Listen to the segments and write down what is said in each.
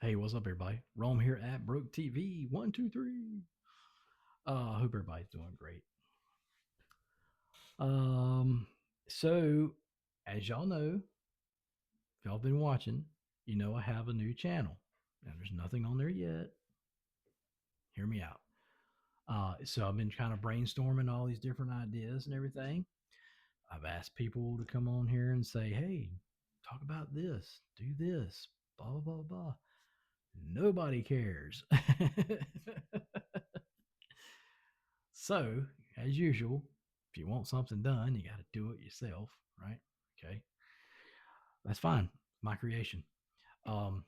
Hey, what's up, everybody? Rome here at Broke TV. One, two, three. I hope everybody's doing great. Um, so as y'all know, if y'all been watching, you know I have a new channel. Now there's nothing on there yet. Hear me out. So I've been kind of brainstorming all these different ideas and everything. I've asked people to come on here and say, "Hey, talk about this, do this, blah blah blah blah." Nobody cares. So, as usual, if you want something done, you got to do it yourself, right? Okay, that's fine. My creation. Um,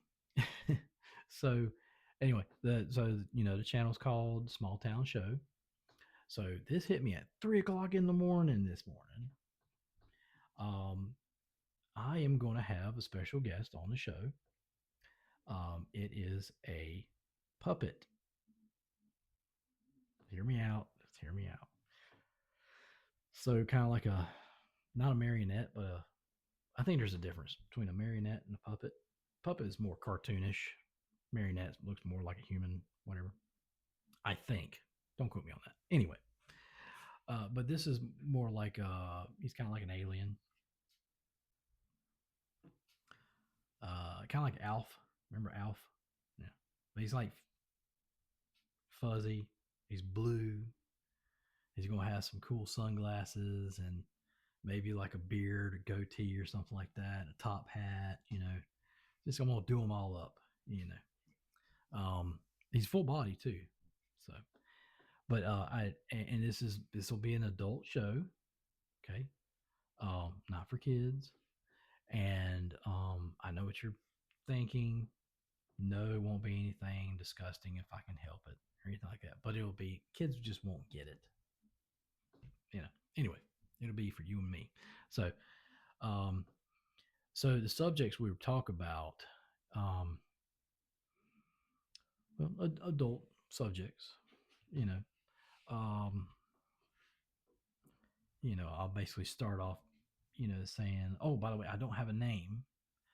so anyway, the channel's called Small Town Show. So this hit me at 3 o'clock in the morning this morning. Um, I am going to have a special guest on the show. It is a puppet. Hear me out. Just hear me out. So kind of like a not a marionette, but I think there's a difference between a marionette and a puppet. Puppet is more cartoonish. Marionette looks more like a human, whatever. I think. Don't quote me on that. Anyway, but this is more like he's kind of like an alien, kind of like Alf. Remember Alf? Yeah, but he's like fuzzy. He's blue. He's gonna have some cool sunglasses and maybe like a beard, a goatee, or something like that, a top hat. Just I'm gonna do them all up. You know, he's full body too. So, but and this will be an adult show. Okay, not for kids. And I know what you're thinking. No, it won't be anything disgusting if I can help it or anything like that. But it'll be kids just won't get it. Anyway, it'll be for you and me. So, um, so the subjects we talk about, um, well, adult subjects. You know, um, I'll basically start off, saying, "Oh, by the way, I don't have a name."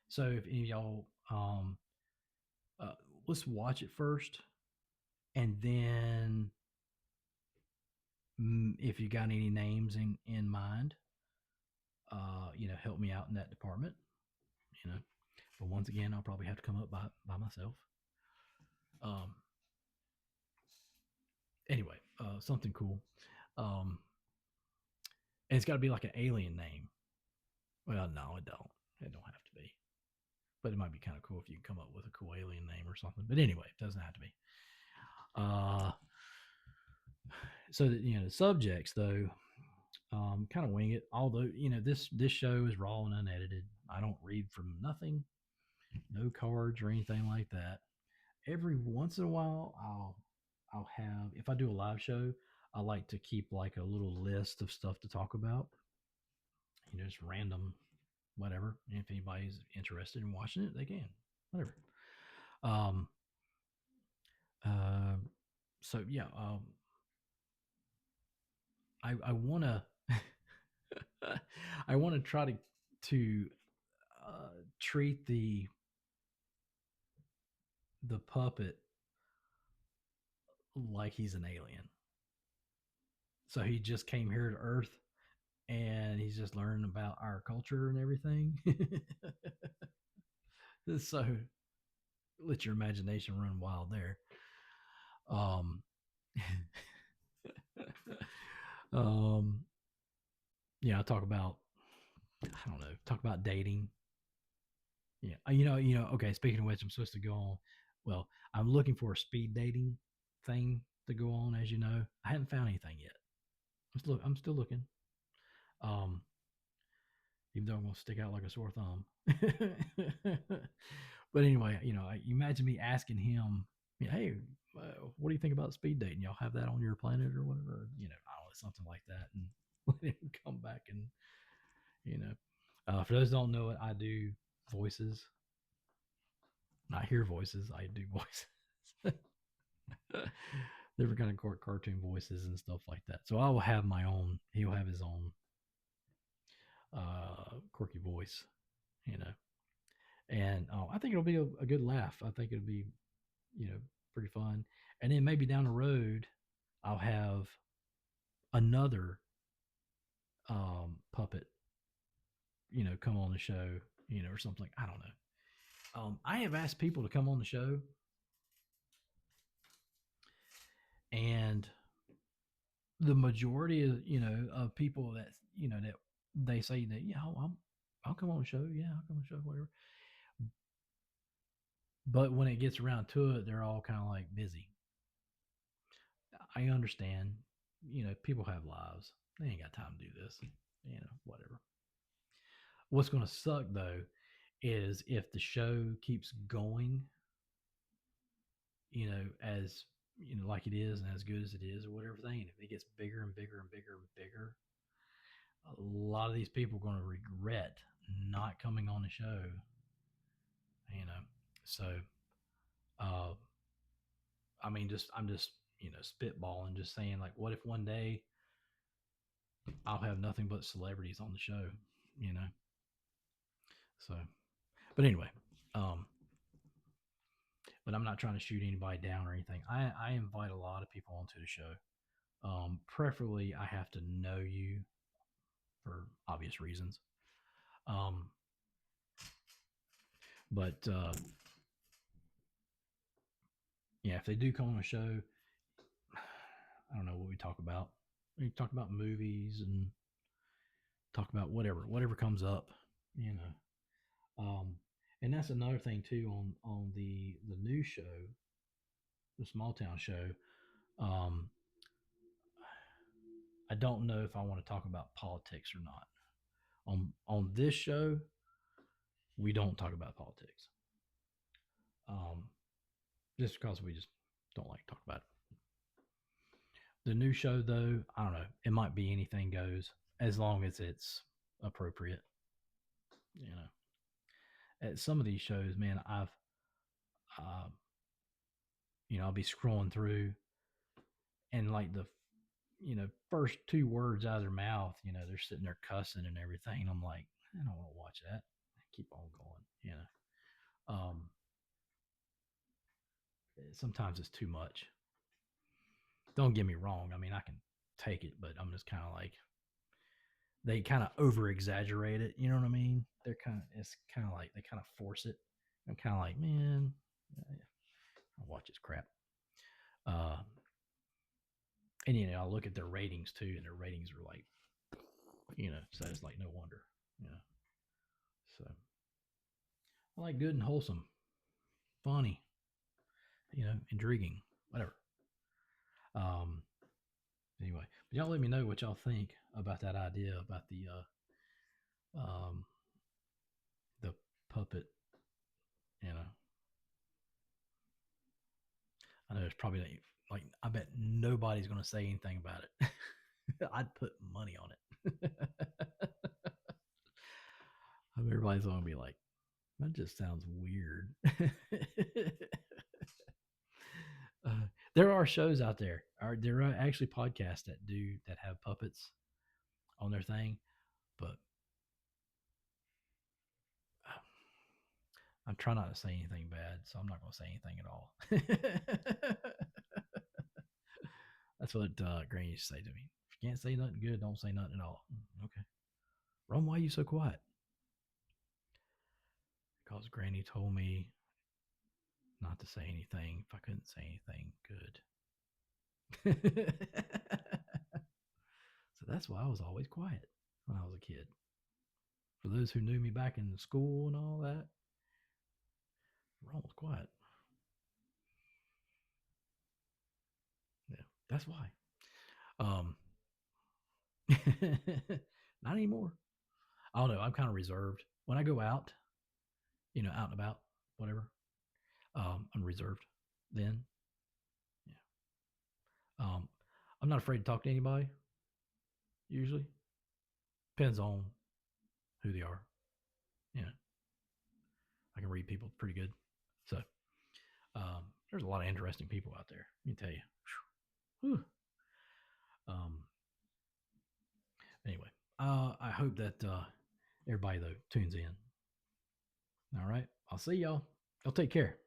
So if any of y'all, uh, let's watch it first, and then if you got any names in mind, help me out in that department. You know, but once again, I'll probably have to come up by myself. Um, anyway, something cool. Um, and it's got to be like an alien name. Well, no, it don't. It don't have to be. But it might be kind of cool if you can come up with a cool alien name or something. But anyway, it doesn't have to be. Uh, the subjects though, kind of wing it. Although this show is raw and unedited. I don't read from nothing, no cards or anything like that. Every once in a while, I'll have if I do a live show, I like to keep like a little list of stuff to talk about. Just random whatever. And if anybody's interested in watching it, they can. Whatever. Um, uh, so yeah, I want to I want to try to treat the puppet like he's an alien. So he just came here to Earth and he's just learning about our culture and everything. So let your imagination run wild there. Um, um, yeah, I talk about I don't know, talk about dating. Yeah, Okay, speaking of which, I'm supposed to go on. Well, I'm looking for a speed dating thing to go on. As you know, I haven't found anything yet. I'm still looking. Um, even though I'm gonna stick out like a sore thumb. But anyway, you imagine me asking him, "Hey, what do you think about speed dating? Y'all have that on your planet or whatever? I don't know, something like that." And let him come back and you know, for those who don't know it, I do voices. Not hear voices. I do voices. Different kind of cartoon voices and stuff like that. So I will have my own. He'll have his own quirky voice. You know. And I think it'll be a good laugh. I think it'll be, you know, pretty fun. And then maybe down the road, I'll have another puppet, come on the show, or something. I don't know. I have asked people to come on the show, and the majority of of people that they say that I'll come on the show, yeah, I'll come on the show, whatever. But when it gets around to it, they're all kind of like busy. I understand, people have lives. They ain't got time to do this, whatever. What's going to suck though is if the show keeps going, as like it is and as good as it is or whatever thing, and if it gets bigger and bigger and bigger and bigger, a lot of these people are going to regret not coming on the show, you know. So, uh, I mean, I'm just, spitballing, just saying, like, what if one day I'll have nothing but celebrities on the show, you know? So, but anyway, um, but I'm not trying to shoot anybody down or anything. I invite a lot of people onto the show. Preferably, I have to know you for obvious reasons. Um, but yeah, if they do come on a show, I don't know what we talk about. We talk about movies and talk about whatever comes up, you know. And that's another thing too on the new show, the small town show. Um, I don't know if I want to talk about politics or not. On this show, we don't talk about politics. Um, just because we just don't like to talk about it. The new show, though, I don't know. It might be anything goes as long as it's appropriate. You know, at some of these shows, man, uh, I'll be scrolling through, and like the, first two words out of their mouth, they're sitting there cussing and everything. I'm like, I don't want to watch that. Keep on going. Sometimes it's too much. Don't get me wrong. I mean, I can take it, but I'm just kind of like, they kind of over exaggerate it. You know what I mean? It's kind of like they kind of force it. I'm kind of like, man, I'll watch this crap. Uh, and I'll look at their ratings too, and their ratings are like, so it's like no wonder, you know. So I like good and wholesome, funny, intriguing, whatever. Um, anyway, but y'all let me know what y'all think about that idea about the puppet. You know, I know it's probably like I bet nobody's going to say anything about it. I'd put money on it. Everybody's going to be like, that just sounds weird. There are shows out there. There are actually podcasts that have puppets on their thing, but I'm trying not to say anything bad, so I'm not going to say anything at all. That's what Granny used to say to me. If you can't say nothing good, don't say nothing at all. Okay. Ron, why are you so quiet? Because Granny told me not to say anything if I couldn't say anything good. So that's why I was always quiet when I was a kid. For those who knew me back in school and all that, Ron was quiet. Yeah, that's why. Um, not anymore. I don't know. I'm kind of reserved when I go out. Out and about, whatever. I'm reserved. Then, yeah. I'm not afraid to talk to anybody. Usually, depends on who they are. Yeah, I can read people pretty good. So, there's a lot of interesting people out there. Let me tell you. Whew. Um, anyway, I hope that everybody though tunes in. All right. I'll see y'all. Y'all take care.